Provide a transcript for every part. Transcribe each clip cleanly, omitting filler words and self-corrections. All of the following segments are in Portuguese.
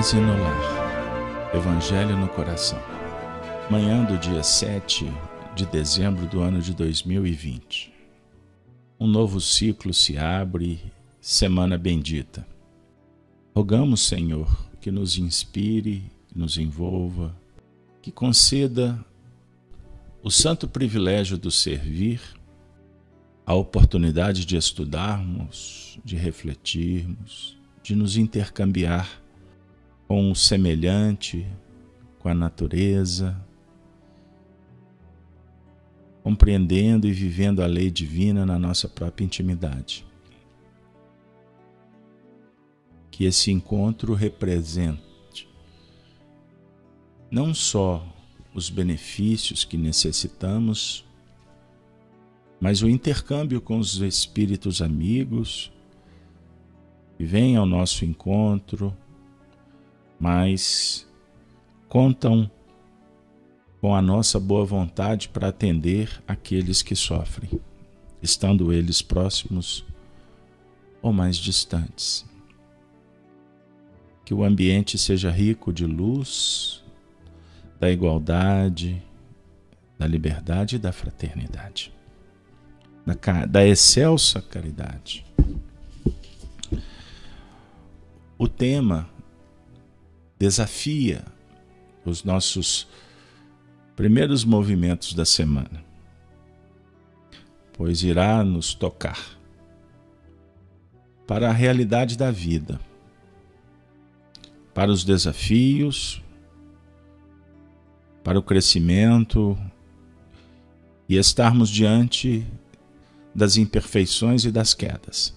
Paz no lar. Evangelho no coração. Manhã do dia 7 de dezembro do ano de 2020. Um novo ciclo se abre, semana bendita. Rogamos, Senhor, que nos inspire, nos envolva, que conceda o santo privilégio do servir, a oportunidade de estudarmos, de refletirmos, de nos intercambiar com o semelhante, com a natureza, compreendendo e vivendo a lei divina na nossa própria intimidade. Que esse encontro represente não só os benefícios que necessitamos, mas o intercâmbio com os espíritos amigos que vêm ao nosso encontro, mas contam com a nossa boa vontade para atender aqueles que sofrem, estando eles próximos ou mais distantes. Que o ambiente seja rico de luz, da igualdade, da liberdade e da fraternidade, da excelsa caridade. O tema desafia os nossos primeiros movimentos da semana, pois irá nos tocar para a realidade da vida, para os desafios, para o crescimento e estarmos diante das imperfeições e das quedas,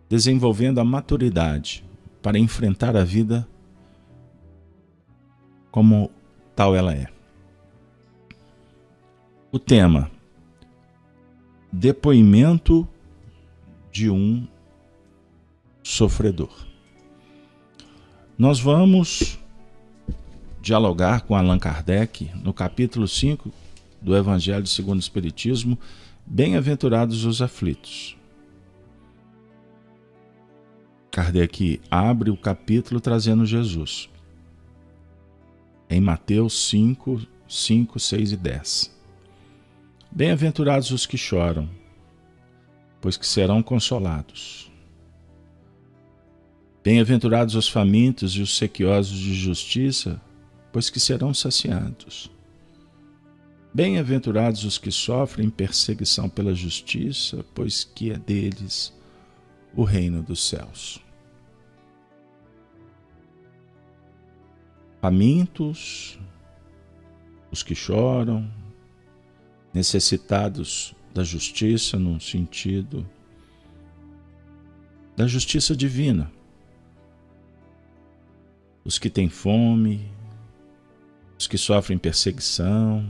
desenvolvendo a maturidade para enfrentar a vida como tal ela é. O tema: depoimento de um sofredor. Nós vamos dialogar com Allan Kardec no capítulo 5 do Evangelho segundo o Espiritismo, Bem-aventurados os aflitos. Kardec abre o capítulo trazendo Jesus. Em Mateus 5, 6 e 10. Bem-aventurados os que choram, pois que serão consolados. Bem-aventurados os famintos e os sequiosos de justiça, pois que serão saciados. Bem-aventurados os que sofrem perseguição pela justiça, pois que é deles o reino dos céus. Famintos, os que choram, necessitados da justiça num sentido da justiça divina. Os que têm fome, os que sofrem perseguição.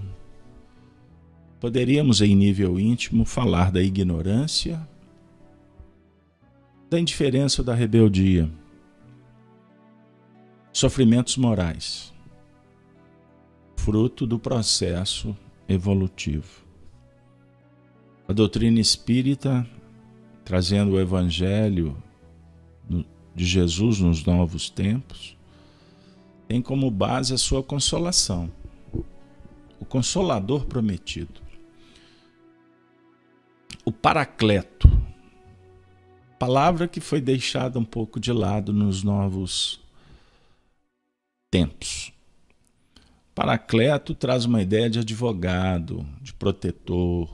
Poderíamos, em nível íntimo, falar da ignorância, da indiferença ou da rebeldia. Sofrimentos morais, fruto do processo evolutivo. A doutrina espírita, trazendo o Evangelho de Jesus nos novos tempos, tem como base a sua consolação, o Consolador prometido, o Paracleto, palavra que foi deixada um pouco de lado nos novos tempos. Paracleto traz uma ideia de advogado, de protetor.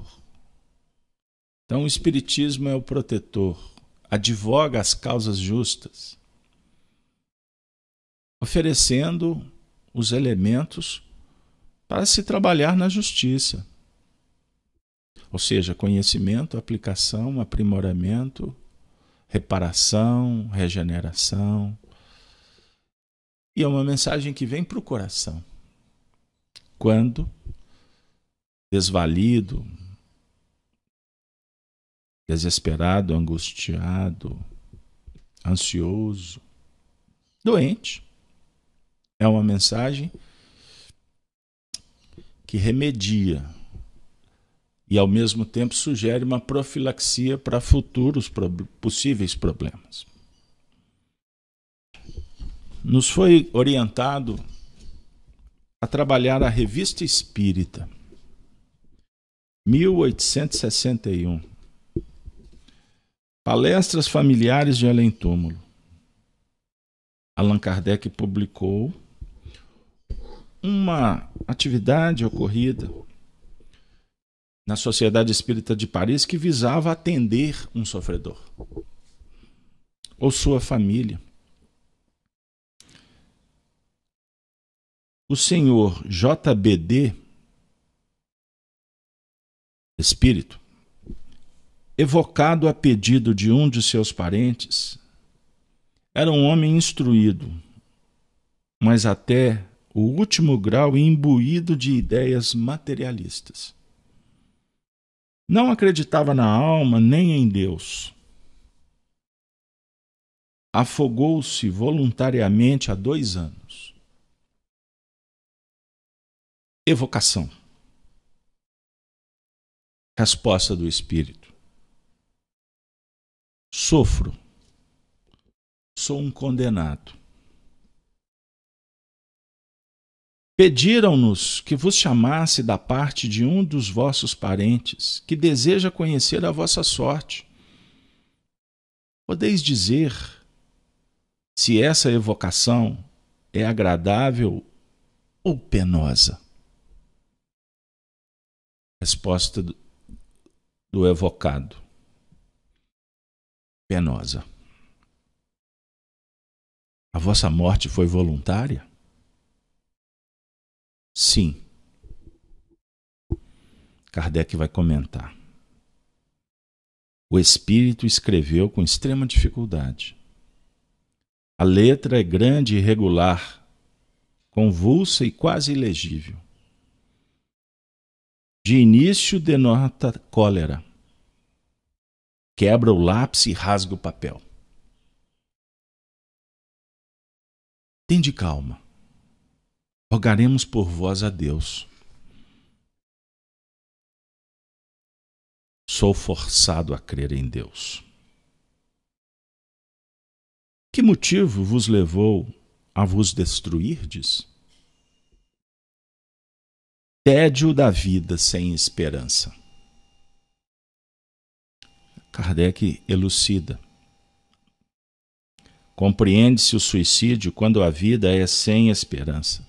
Então o Espiritismo é o protetor, advoga as causas justas, oferecendo os elementos para se trabalhar na justiça. Ou seja, conhecimento, aplicação, aprimoramento, reparação, regeneração. E é uma mensagem que vem para o coração. Quando desvalido, desesperado, angustiado, ansioso, doente. É uma mensagem que remedia e, ao mesmo tempo, sugere uma profilaxia para futuros possíveis problemas. nos foi orientado a trabalhar a Revista Espírita, 1861. Palestras familiares de além-túmulo. Allan Kardec publicou uma atividade ocorrida na Sociedade Espírita de Paris que visava atender um sofredor ou sua família. O senhor JBD, espírito, evocado a pedido de um de seus parentes, era um homem instruído, mas até o último grau imbuído de ideias materialistas. Não acreditava na alma nem em Deus. Afogou-se voluntariamente há 2 anos. Evocação. Resposta do Espírito. Sofro. Sou um condenado. Pediram-nos que vos chamasse da parte de um dos vossos parentes, que deseja conhecer a vossa sorte. Podeis dizer se essa evocação é agradável ou penosa? Resposta do evocado. Penosa. A vossa morte foi voluntária? Sim. Kardec vai comentar. O espírito escreveu com extrema dificuldade. A letra é grande e irregular, convulsa e quase ilegível. De início denota cólera. Quebra o lápis e rasga o papel. Tende calma. Rogaremos por vós a Deus. Sou forçado a crer em Deus. Que motivo vos levou a vos destruirdes? Tédio da vida sem esperança. Kardec elucida. Compreende-se o suicídio quando a vida é sem esperança.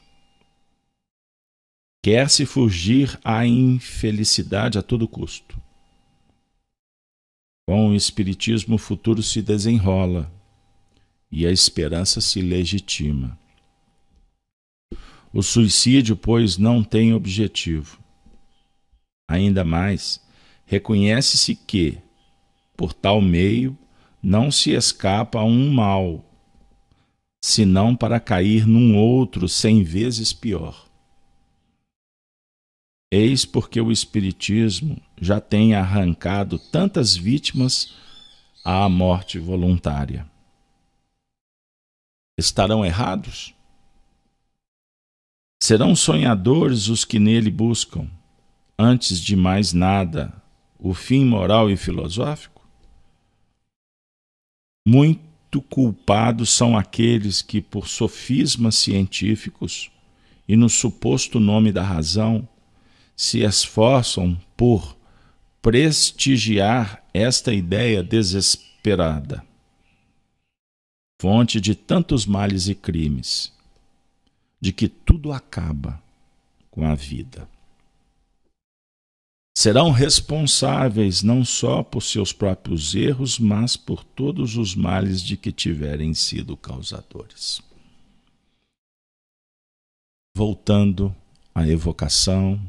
Quer-se fugir à infelicidade a todo custo. Com o espiritismo o futuro se desenrola e a esperança se legitima. O suicídio, pois, não tem objetivo. Ainda mais, reconhece-se que, por tal meio, não se escapa a um mal, senão para cair num outro 100 vezes pior. Eis porque o Espiritismo já tem arrancado tantas vítimas à morte voluntária. Estarão errados? Serão sonhadores os que nele buscam, antes de mais nada, o fim moral e filosófico? Muito culpados são aqueles que, por sofismas científicos e no suposto nome da razão, se esforçam por prestigiar esta ideia desesperada, fonte de tantos males e crimes, de que tudo acaba com a vida. Serão responsáveis não só por seus próprios erros, mas por todos os males de que tiverem sido causadores. Voltando à evocação,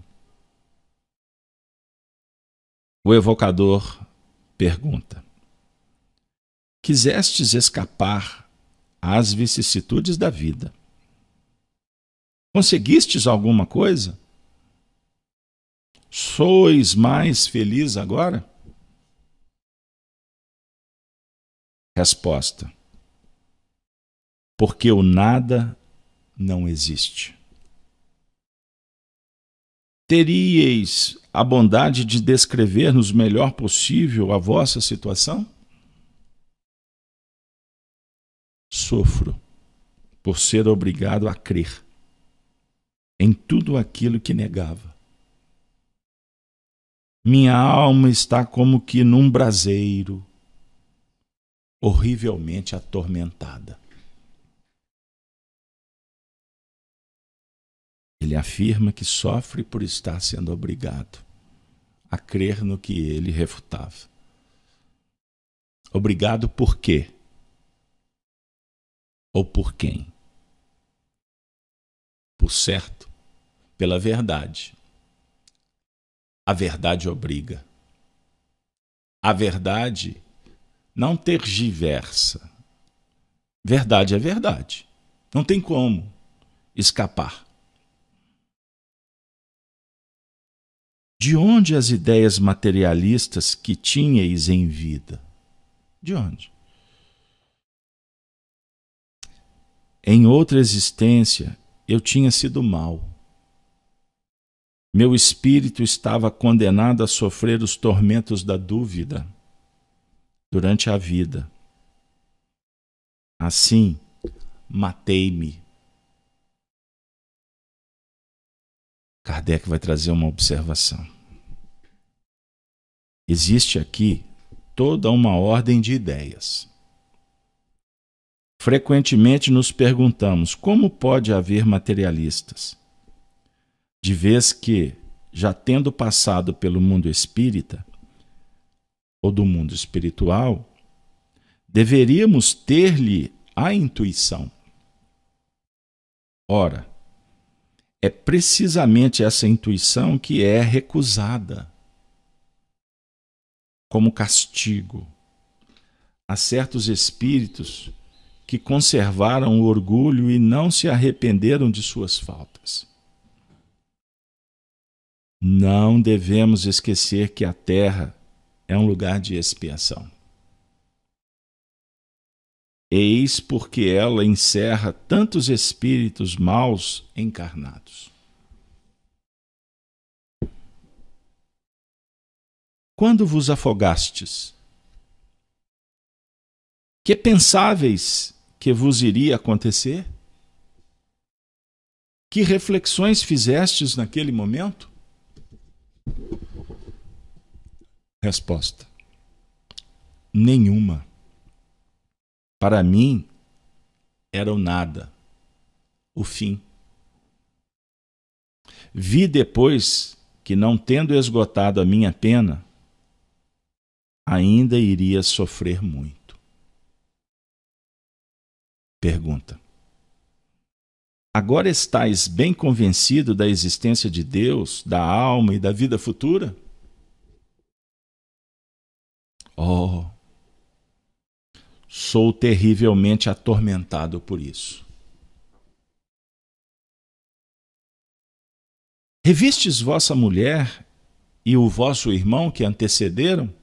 o evocador pergunta: quisestes escapar às vicissitudes da vida? Conseguistes alguma coisa? Sois mais feliz agora? Resposta: porque o nada não existe. Teríeis a bondade de descrever-nos melhor possível a vossa situação? Sofro, por ser obrigado a crer em tudo aquilo que negava. Minha alma está como que num braseiro, horrivelmente atormentada. Ele afirma que sofre por estar sendo obrigado a crer no que ele refutava. Obrigado por quê? Ou por quem? Por certo, pela verdade. A verdade obriga. A verdade não tergiversa. Verdade é verdade. Não tem como escapar. De onde as ideias materialistas que tinhais em vida? De onde? Em outra existência, eu tinha sido mau. Meu espírito estava condenado a sofrer os tormentos da dúvida durante a vida. Assim, matei-me. Kardec vai trazer uma observação. Existe aqui toda uma ordem de ideias. Frequentemente nos perguntamos como pode haver materialistas, de vez que, já tendo passado pelo mundo espírita ou do mundo espiritual, deveríamos ter-lhe a intuição. Ora, é precisamente essa intuição que é recusada como castigo a certos espíritos que conservaram o orgulho e não se arrependeram de suas faltas. Não devemos esquecer que a Terra é um lugar de expiação. Eis porque ela encerra tantos espíritos maus encarnados. Quando vos afogastes, que pensáveis que vos iria acontecer? Que reflexões fizestes naquele momento? Resposta: nenhuma. Para mim, era o nada, o fim. Vi depois que, não tendo esgotado a minha pena, ainda iria sofrer muito. Pergunta: agora estais bem convencido da existência de Deus, da alma e da vida futura? Oh, sou terrivelmente atormentado por isso. Revistes vossa mulher e o vosso irmão que antecederam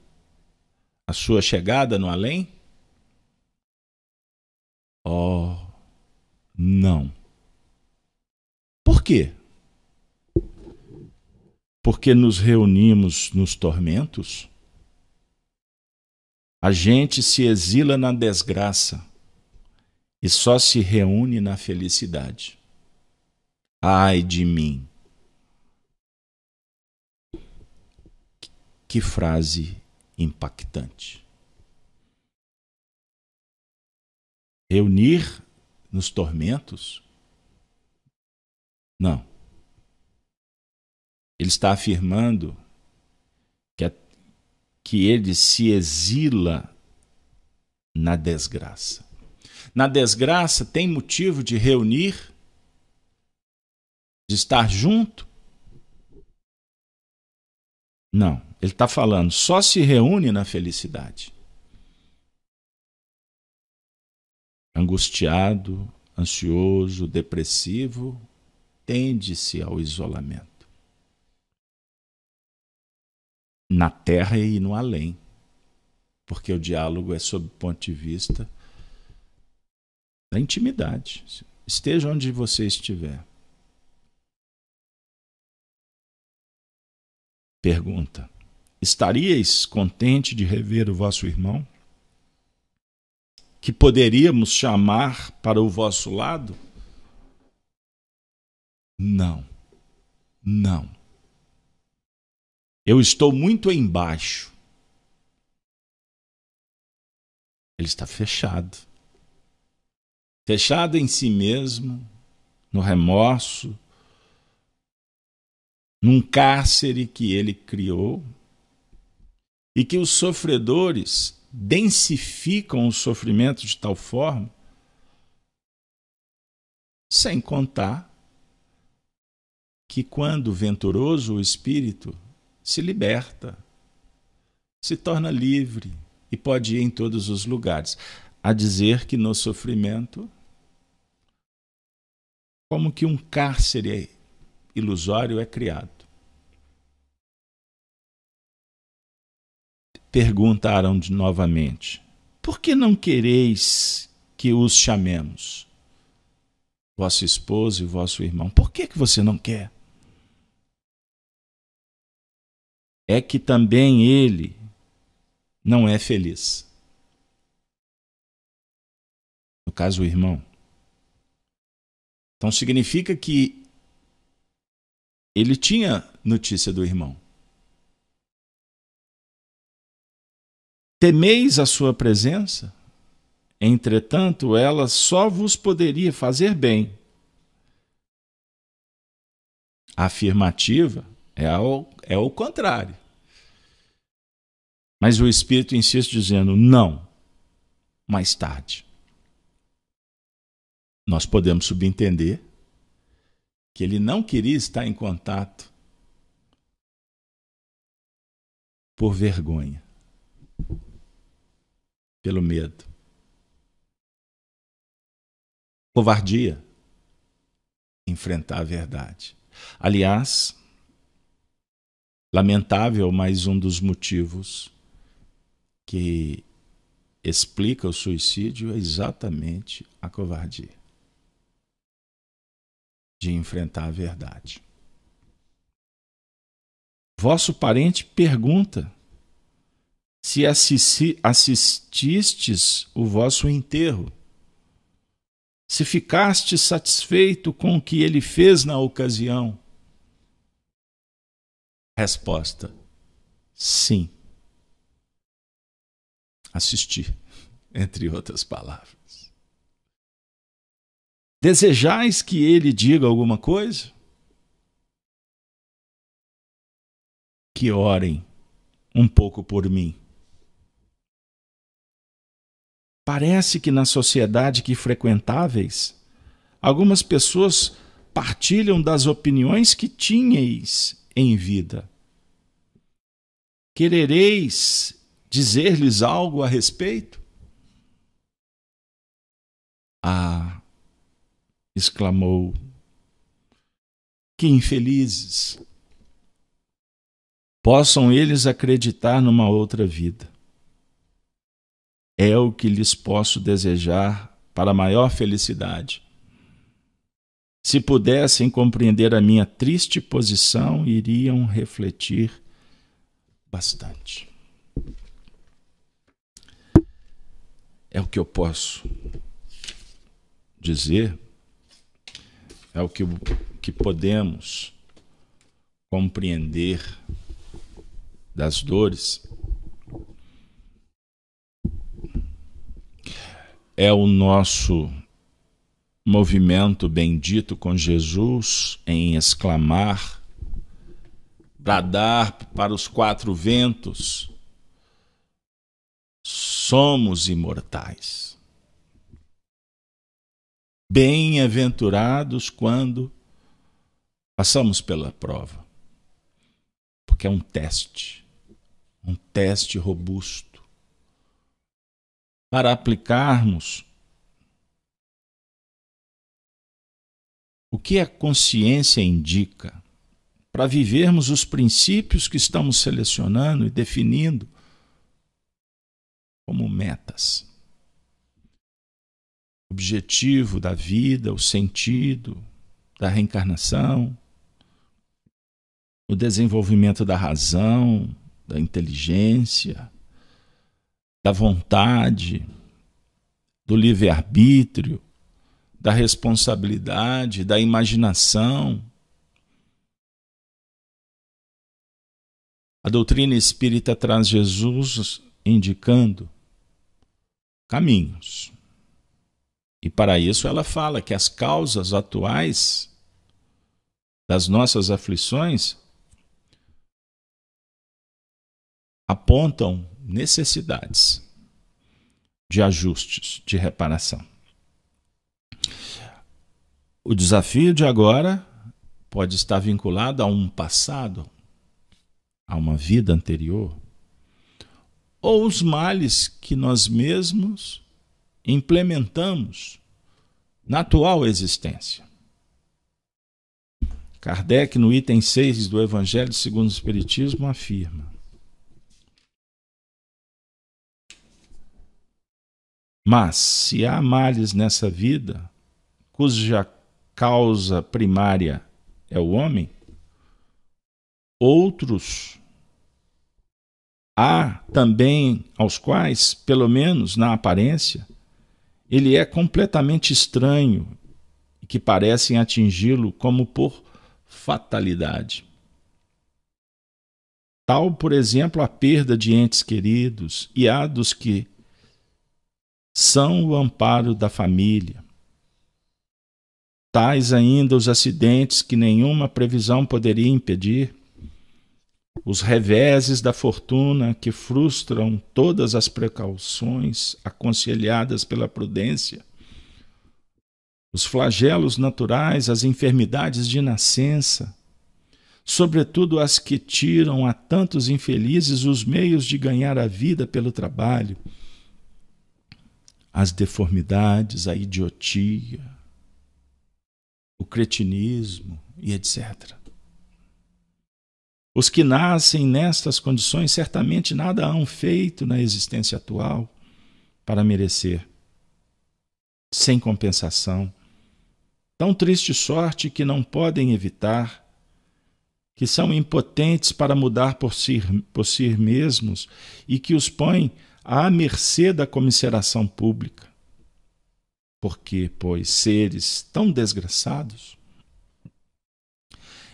a sua chegada no além? Oh, não. Por quê? Porque nos reunimos nos tormentos? A gente se exila na desgraça e só se reúne na felicidade. Ai de mim! Que frase impactante. Reunir nos tormentos? Não. Ele está afirmando que ele se exila na desgraça. Na desgraça tem motivo de reunir, de estar junto? Não, ele está falando, só se reúne na felicidade. Angustiado, ansioso, depressivo, tende-se ao isolamento. Na terra e no além, porque o diálogo é sob o ponto de vista da intimidade. Esteja onde você estiver. Pergunta: estaríeis contente de rever o vosso irmão? que poderíamos chamar para o vosso lado? Não, não. Eu estou muito embaixo. Ele está fechado. Fechado em si mesmo, no remorso, num cárcere que ele criou, e que os sofredores densificam o sofrimento de tal forma, sem contar que quando venturoso o espírito se liberta, se torna livre e pode ir em todos os lugares. A dizer que no sofrimento, como que um cárcere ilusório é criado. Perguntaram novamente: por que não quereis que os chamemos? Vosso esposo e vosso irmão. Por que você não quer? É que também ele não é feliz. No caso, o irmão. Então significa que ele tinha notícia do irmão. Temeis a sua presença? Entretanto, ela só vos poderia fazer bem. A afirmativa é o contrário. Mas o Espírito insiste dizendo, não, mais tarde. Nós podemos subentender que ele não queria estar em contato por vergonha, pelo medo. Covardia, enfrentar a verdade. Aliás, lamentável, mas um dos motivos que explica o suicídio é exatamente a covardia de enfrentar a verdade. Vosso parente pergunta se assististes o vosso enterro, se ficaste satisfeito com o que ele fez na ocasião. Resposta: sim. Assisti, entre outras palavras. Desejais que ele diga alguma coisa? Que orem um pouco por mim. Parece que na sociedade que frequentáveis, algumas pessoas partilham das opiniões que tinhais em vida. Querereis dizer-lhes algo a respeito? Ah, exclamou, que infelizes! Possam eles acreditar numa outra vida. É o que lhes posso desejar para maior felicidade. Se pudessem compreender a minha triste posição, iriam refletir bastante. É o que eu posso dizer, é o que podemos compreender das dores. É o nosso movimento bendito com Jesus em exclamar, bradar para os quatro ventos: somos imortais. Bem-aventurados quando passamos pela prova, porque é um teste robusto para aplicarmos o que a consciência indica, para vivermos os princípios que estamos selecionando e definindo como metas. O objetivo da vida, o sentido da reencarnação, o desenvolvimento da razão, da inteligência, da vontade, do livre-arbítrio, da responsabilidade, da imaginação. A doutrina espírita traz Jesus indicando caminhos. E para isso ela fala que as causas atuais das nossas aflições apontam necessidades de ajustes, de reparação. O desafio de agora pode estar vinculado a um passado, a uma vida anterior, ou os males que nós mesmos implementamos na atual existência. Kardec, no item 6 do Evangelho segundo o Espiritismo, afirma: mas, se há males nessa vida, cuja causa primária é o homem, outros há também aos quais, pelo menos na aparência, ele é completamente estranho e que parecem atingi-lo como por fatalidade. Tal, por exemplo, a perda de entes queridos e a dos que são o amparo da família. Tais ainda os acidentes que nenhuma previsão poderia impedir, os reveses da fortuna que frustram todas as precauções aconselhadas pela prudência, os flagelos naturais, as enfermidades de nascença, sobretudo as que tiram a tantos infelizes os meios de ganhar a vida pelo trabalho, as deformidades, a idiotia, o cretinismo e etc. Os que nascem nestas condições certamente nada hão feito na existência atual para merecer, sem compensação, tão triste sorte que não podem evitar, que são impotentes para mudar por si mesmos e que os põem à mercê da comiseração pública. Porque, pois, seres tão desgraçados,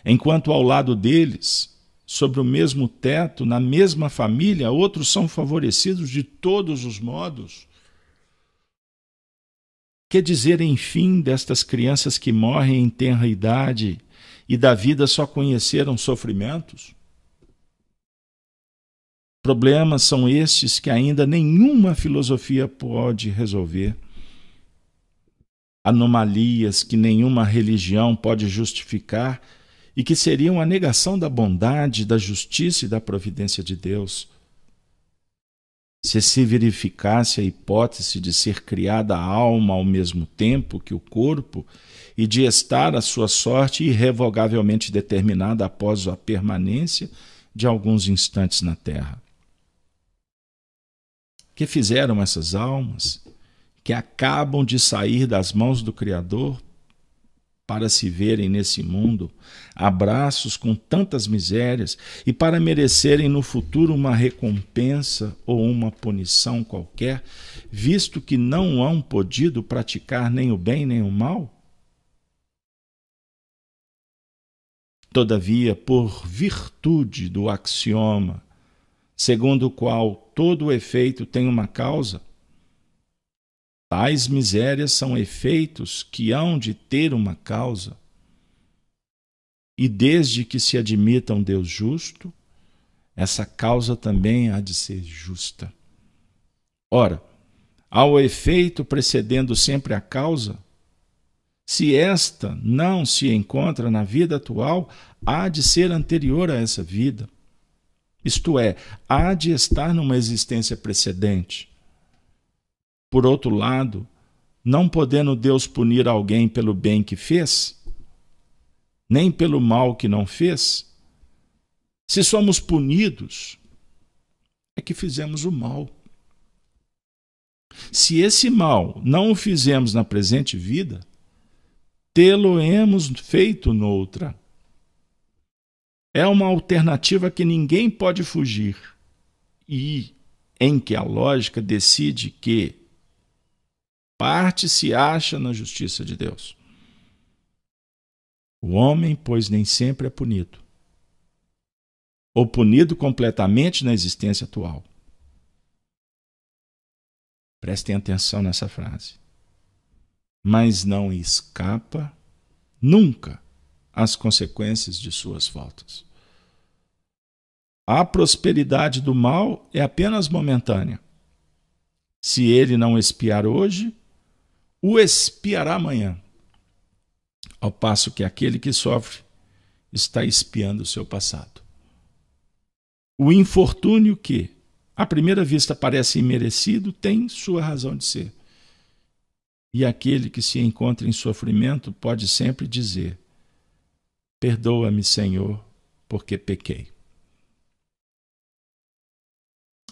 enquanto ao lado deles, sobre o mesmo teto, na mesma família, outros são favorecidos de todos os modos. Que dizer, enfim, destas crianças que morrem em tenra idade e da vida só conheceram sofrimentos? Problemas são estes que ainda nenhuma filosofia pode resolver. Anomalias que nenhuma religião pode justificar e que seriam a negação da bondade, da justiça e da providência de Deus. Se verificasse a hipótese de ser criada a alma ao mesmo tempo que o corpo e de estar a sua sorte irrevogavelmente determinada após a permanência de alguns instantes na terra. Que fizeram essas almas que acabam de sair das mãos do Criador para se verem nesse mundo abraços com tantas misérias e para merecerem no futuro uma recompensa ou uma punição qualquer, visto que não hão podido praticar nem o bem nem o mal? Todavia, por virtude do axioma, segundo o qual todo efeito tem uma causa, tais misérias são efeitos que hão de ter uma causa. E desde que se admita um Deus justo, essa causa também há de ser justa. Ora, ao efeito precedendo sempre a causa, se esta não se encontra na vida atual, há de ser anterior a essa vida. Isto é, há de estar numa existência precedente. Por outro lado, não podendo Deus punir alguém pelo bem que fez, nem pelo mal que não fez, se somos punidos, é que fizemos o mal. Se esse mal não o fizemos na presente vida, tê-lo-emos feito noutra. É uma alternativa que ninguém pode fugir e em que a lógica decide que parte se acha na justiça de Deus. O homem, pois, nem sempre é punido, ou punido completamente na existência atual. Prestem atenção nessa frase. Mas não escapa nunca às consequências de suas faltas. A prosperidade do mal é apenas momentânea. Se ele não expiar hoje, o expiará amanhã. Ao passo que aquele que sofre está expiando o seu passado. O infortúnio que, à primeira vista, parece imerecido, tem sua razão de ser. E aquele que se encontra em sofrimento pode sempre dizer: perdoa-me, Senhor, porque pequei.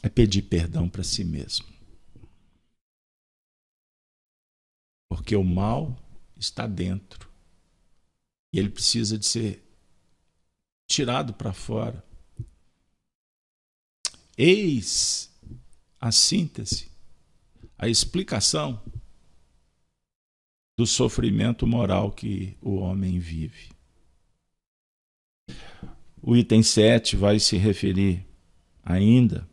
É pedir perdão para si mesmo. Porque o mal está dentro. E ele precisa de ser tirado para fora. Eis a síntese, a explicação do sofrimento moral que o homem vive. O item 7 vai se referir ainda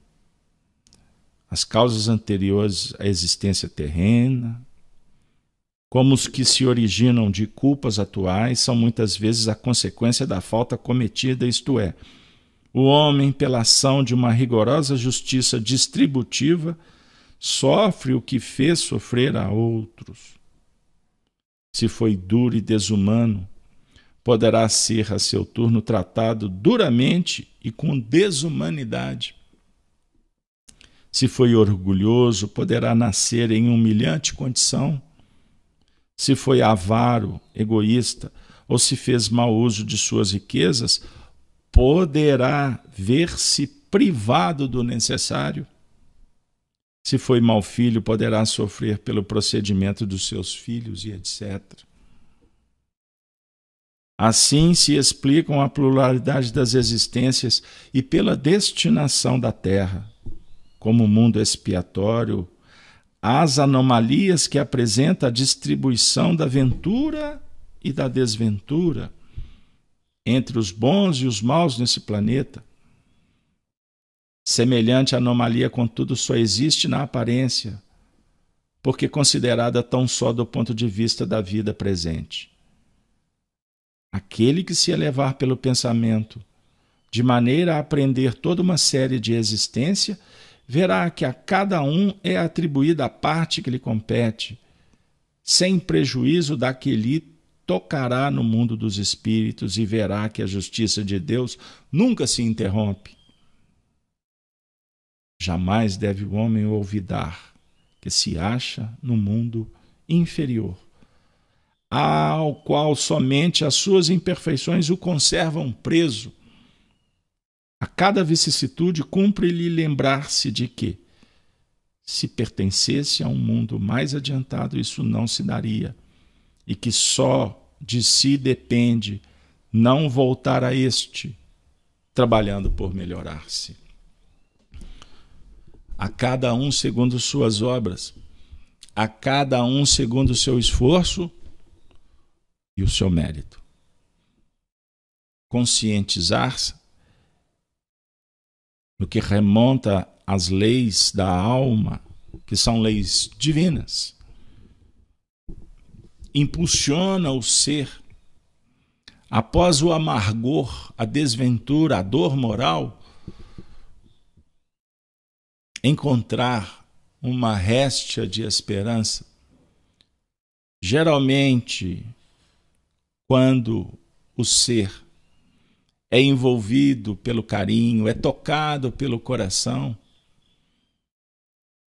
às causas anteriores à existência terrena, como os que se originam de culpas atuais são muitas vezes a consequência da falta cometida, isto é, o homem, pela ação de uma rigorosa justiça distributiva, sofre o que fez sofrer a outros. Se foi duro e desumano, poderá ser a seu turno tratado duramente e com desumanidade. Se foi orgulhoso, poderá nascer em humilhante condição. Se foi avaro, egoísta, ou se fez mau uso de suas riquezas, poderá ver-se privado do necessário. Se foi mau filho, poderá sofrer pelo procedimento dos seus filhos e etc. Assim se explicam a pluralidade das existências e pela destinação da terra, como mundo expiatório, as anomalias que apresenta a distribuição da ventura e da desventura entre os bons e os maus nesse planeta. Semelhante anomalia, contudo, só existe na aparência, porque considerada tão só do ponto de vista da vida presente. Aquele que se elevar pelo pensamento, de maneira a aprender toda uma série de existência, verá que a cada um é atribuída a parte que lhe compete, sem prejuízo da que lhe tocará no mundo dos espíritos, e verá que a justiça de Deus nunca se interrompe. Jamais deve o homem olvidar que se acha no mundo inferior, ao qual somente as suas imperfeições o conservam preso. A cada vicissitude cumpre-lhe lembrar-se de que, se pertencesse a um mundo mais adiantado, isso não se daria, e que só de si depende não voltar a este, trabalhando por melhorar-se. A cada um segundo suas obras, a cada um segundo o seu esforço e o seu mérito. Conscientizar-se no que remonta às leis da alma, que são leis divinas, impulsiona o ser, após o amargor, a desventura, a dor moral, encontrar uma réstia de esperança. Geralmente, quando o ser é envolvido pelo carinho, é tocado pelo coração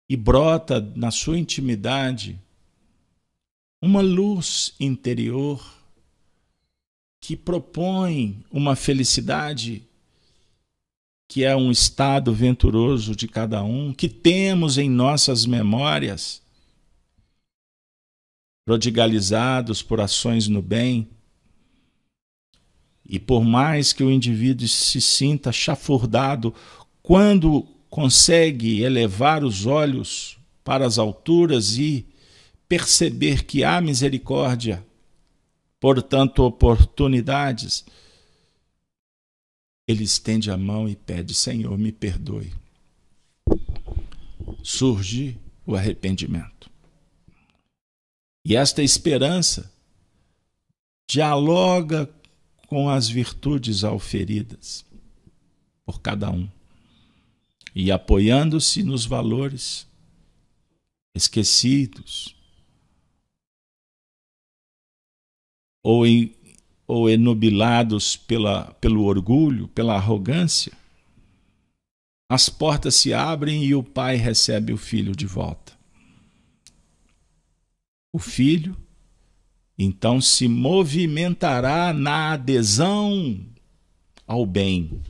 e brota na sua intimidade uma luz interior que propõe uma felicidade que é um estado venturoso de cada um, que temos em nossas memórias, prodigalizados por ações no bem. E por mais que o indivíduo se sinta chafurdado, quando consegue elevar os olhos para as alturas e perceber que há misericórdia, portanto, oportunidades, ele estende a mão e pede: Senhor, me perdoe. Surge o arrependimento. E esta esperança dialoga com as virtudes auferidas por cada um, e apoiando-se nos valores esquecidos ou enubilados pelo orgulho, pela arrogância, as portas se abrem e o pai recebe o filho de volta. O filho, então, se movimentará na adesão ao bem,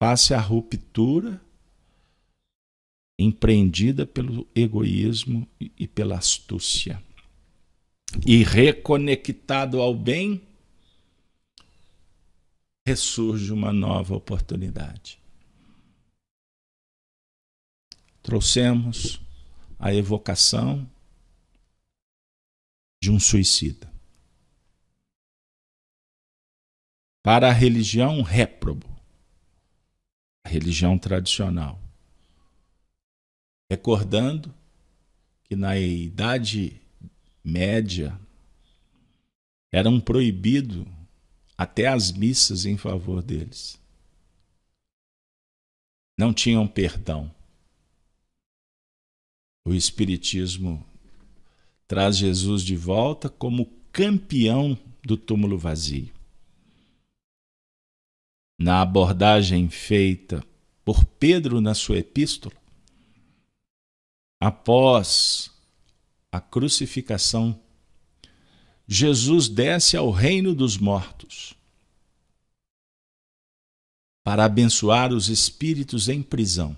face à ruptura empreendida pelo egoísmo e pela astúcia. E reconectado ao bem, ressurge uma nova oportunidade. Trouxemos a evocação de um suicida. Para a religião réprobo, a religião tradicional, recordando que na Idade Média eram proibidos até as missas em favor deles. Não tinham perdão. O Espiritismo traz Jesus de volta como campeão do túmulo vazio. Na abordagem feita por Pedro na sua epístola, após a crucificação, Jesus desce ao reino dos mortos para abençoar os espíritos em prisão,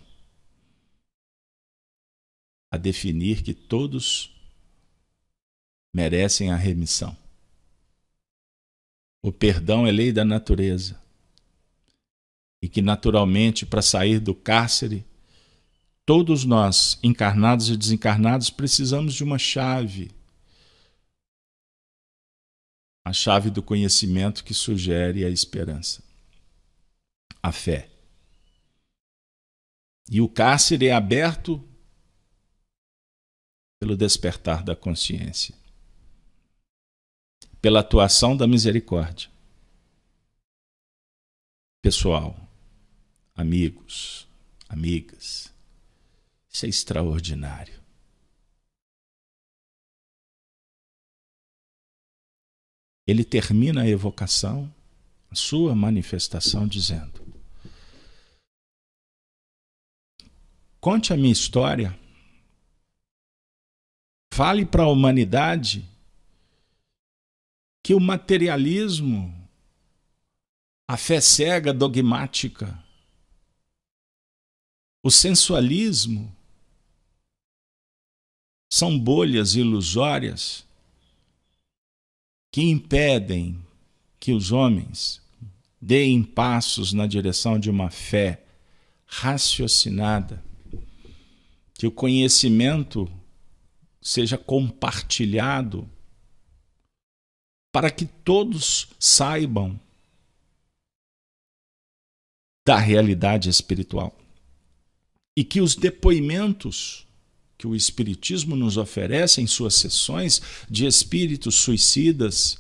a definir que todos merecem a remissão. O perdão é lei da natureza e que, naturalmente, para sair do cárcere, todos nós, encarnados e desencarnados, precisamos de uma chave. A chave do conhecimento que sugere a esperança, a fé. E o cárcere é aberto pelo despertar da consciência, pela atuação da misericórdia. Pessoal, amigos, amigas, isso é extraordinário. Ele termina a evocação, a sua manifestação, dizendo: conte a minha história, fale para a humanidade que o materialismo, a fé cega, dogmática, o sensualismo são bolhas ilusórias que impedem que os homens deem passos na direção de uma fé raciocinada, que o conhecimento seja compartilhado para que todos saibam da realidade espiritual e que os depoimentos que o Espiritismo nos oferece em suas sessões de espíritos suicidas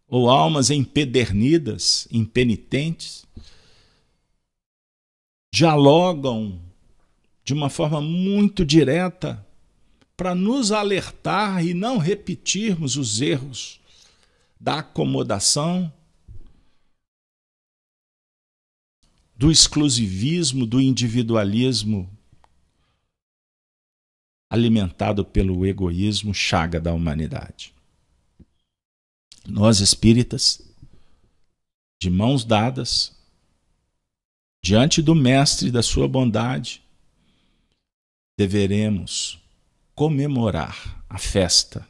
ou almas empedernidas, impenitentes, dialogam de uma forma muito direta para nos alertar e não repetirmos os erros da acomodação, do exclusivismo, do individualismo alimentado pelo egoísmo, chaga da humanidade. Nós espíritas, de mãos dadas, diante do Mestre e da sua bondade, deveremos comemorar a festa,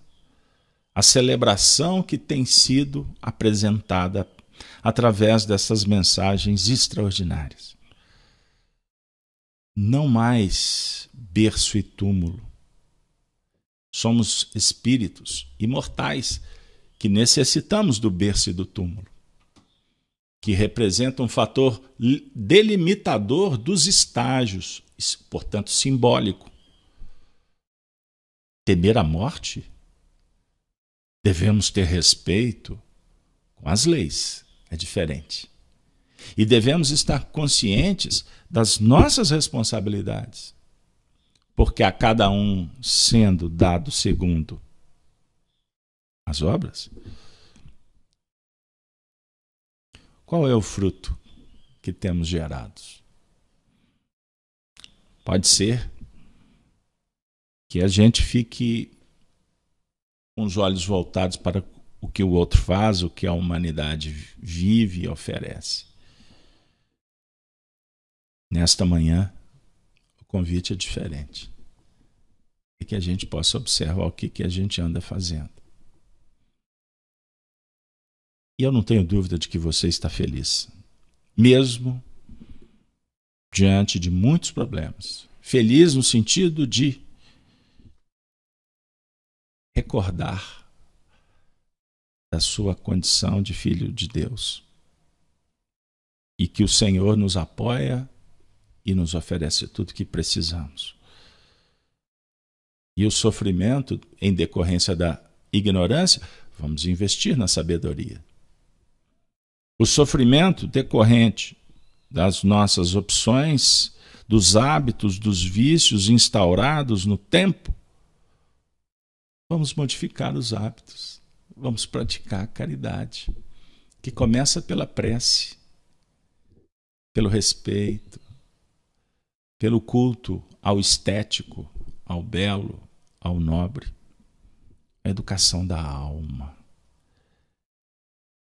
a celebração que tem sido apresentada através dessas mensagens extraordinárias. Não mais berço e túmulo, Somos espíritos imortais que necessitamos do berço e do túmulo, que representa um fator delimitador dos estágios, portanto simbólico. Temer a morte? Devemos ter respeito com as leis, é diferente. E devemos estar conscientes das nossas responsabilidades, porque a cada um sendo dado segundo as obras. Qual é o fruto que temos gerados? Pode ser que a gente fique com os olhos voltados para o que o outro faz, o que a humanidade vive e oferece. Nesta manhã, o convite é diferente. E que a gente possa observar o que a gente anda fazendo. E eu não tenho dúvida de que você está feliz, mesmo diante de muitos problemas. Feliz no sentido de recordar da sua condição de filho de Deus. E que o Senhor nos apoia e nos oferece tudo o que precisamos. E o sofrimento, em decorrência da ignorância, vamos investir na sabedoria. O sofrimento decorrente das nossas opções, dos hábitos, dos vícios instaurados no tempo, vamos modificar os hábitos, vamos praticar a caridade, que começa pela prece, pelo respeito, pelo culto ao estético, ao belo, ao nobre, a educação da alma.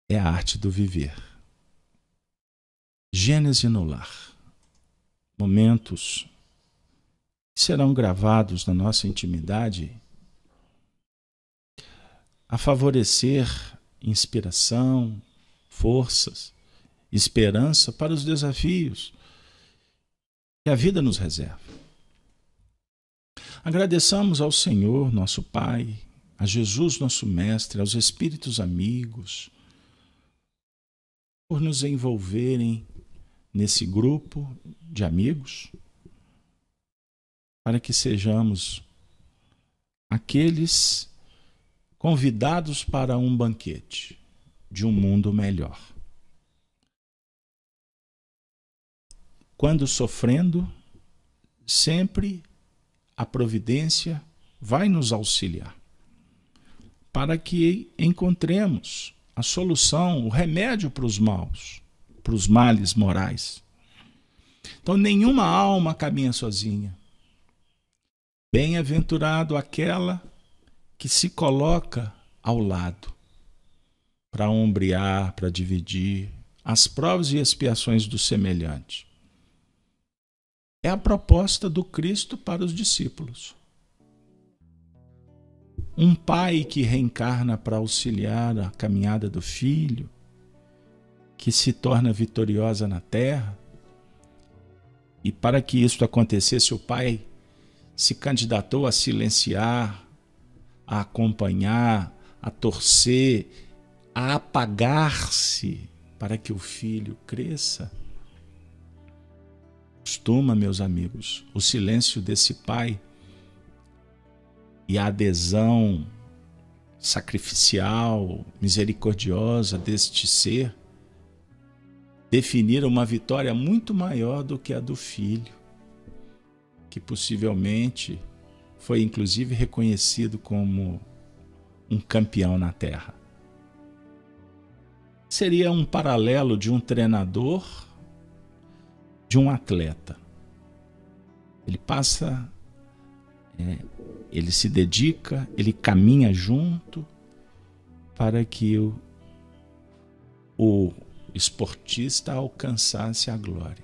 É a arte do viver. Gênese no lar. Momentos que serão gravados na nossa intimidade a favorecer inspiração, forças, esperança para os desafios que a vida nos reserva. Agradeçamos ao Senhor, nosso Pai, a Jesus, nosso Mestre, aos Espíritos amigos, por nos envolverem nesse grupo de amigos, para que sejamos aqueles convidados para um banquete de um mundo melhor. Quando sofrendo, sempre a providência vai nos auxiliar, para que encontremos a solução, o remédio para os males morais. Então, nenhuma alma caminha sozinha. Bem-aventurado aquela que se coloca ao lado, para ombrear, para dividir as provas e expiações do semelhante. É a proposta do Cristo para os discípulos. Um pai que reencarna para auxiliar a caminhada do filho, que se torna vitoriosa na terra. E para que isso acontecesse, o pai se candidatou a silenciar, a acompanhar, a torcer, a apagar-se para que o filho cresça. Costuma, meus amigos, o silêncio desse pai e a adesão sacrificial, misericordiosa deste ser definiram uma vitória muito maior do que a do filho, que possivelmente foi inclusive reconhecido como um campeão na terra. Seria um paralelo de um treinador, de um atleta. Ele se dedica, ele caminha junto para que o esportista alcançasse a glória.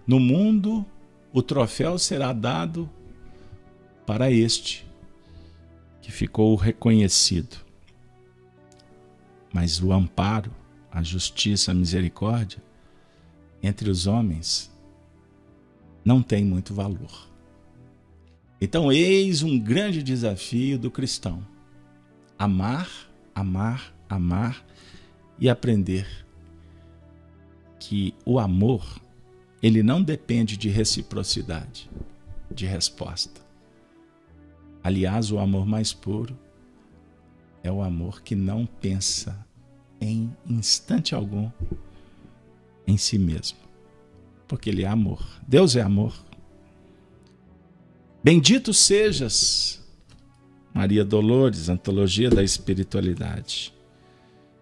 No mundo, o troféu será dado para este que ficou reconhecido. Mas o amparo, a justiça, a misericórdia entre os homens não tem muito valor. Então, eis um grande desafio do cristão: amar, amar, amar e aprender que o amor, ele não depende de reciprocidade, de resposta. Aliás, o amor mais puro é o amor que não pensa em instante algum em si mesmo, porque ele é amor. Deus é amor. Bendito sejas, Maria Dolores, Antologia da Espiritualidade.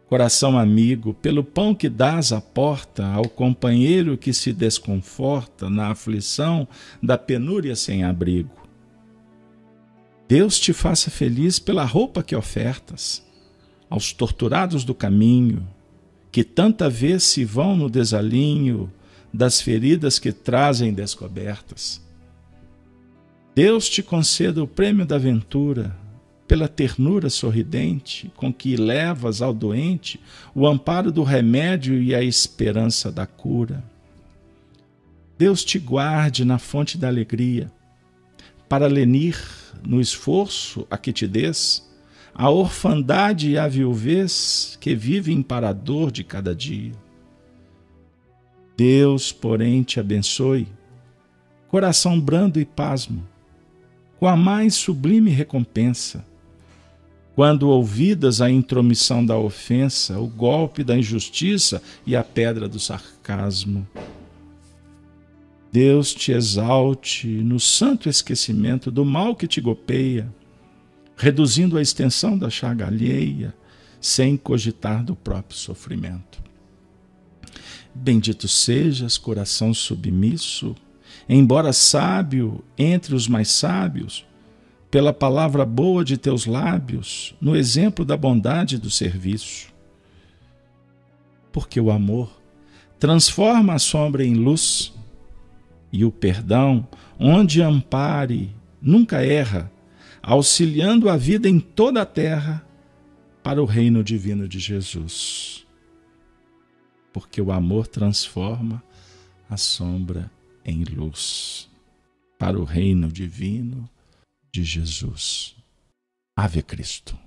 Coração amigo, pelo pão que dás à porta ao companheiro que se desconforta na aflição da penúria sem abrigo. Deus te faça feliz pela roupa que ofertas aos torturados do caminho, que tanta vez se vão no desalinho das feridas que trazem descobertas. Deus te conceda o prêmio da ventura, pela ternura sorridente com que levas ao doente o amparo do remédio e a esperança da cura. Deus te guarde na fonte da alegria, para lenir no esforço a que te des, a orfandade e a viuvez que vivem para a dor de cada dia. Deus, porém, te abençoe, coração brando e pasmo, com a mais sublime recompensa, quando ouvidas a intromissão da ofensa, o golpe da injustiça e a pedra do sarcasmo. Deus te exalte no santo esquecimento do mal que te golpeia, reduzindo a extensão da chaga alheia, sem cogitar do próprio sofrimento. Bendito sejas, coração submisso, embora sábio entre os mais sábios, pela palavra boa de teus lábios, no exemplo da bondade e do serviço. Porque o amor transforma a sombra em luz, e o perdão, onde ampare, nunca erra, auxiliando a vida em toda a terra para o reino divino de Jesus. Porque o amor transforma a sombra em luz para o reino divino de Jesus. Ave Cristo.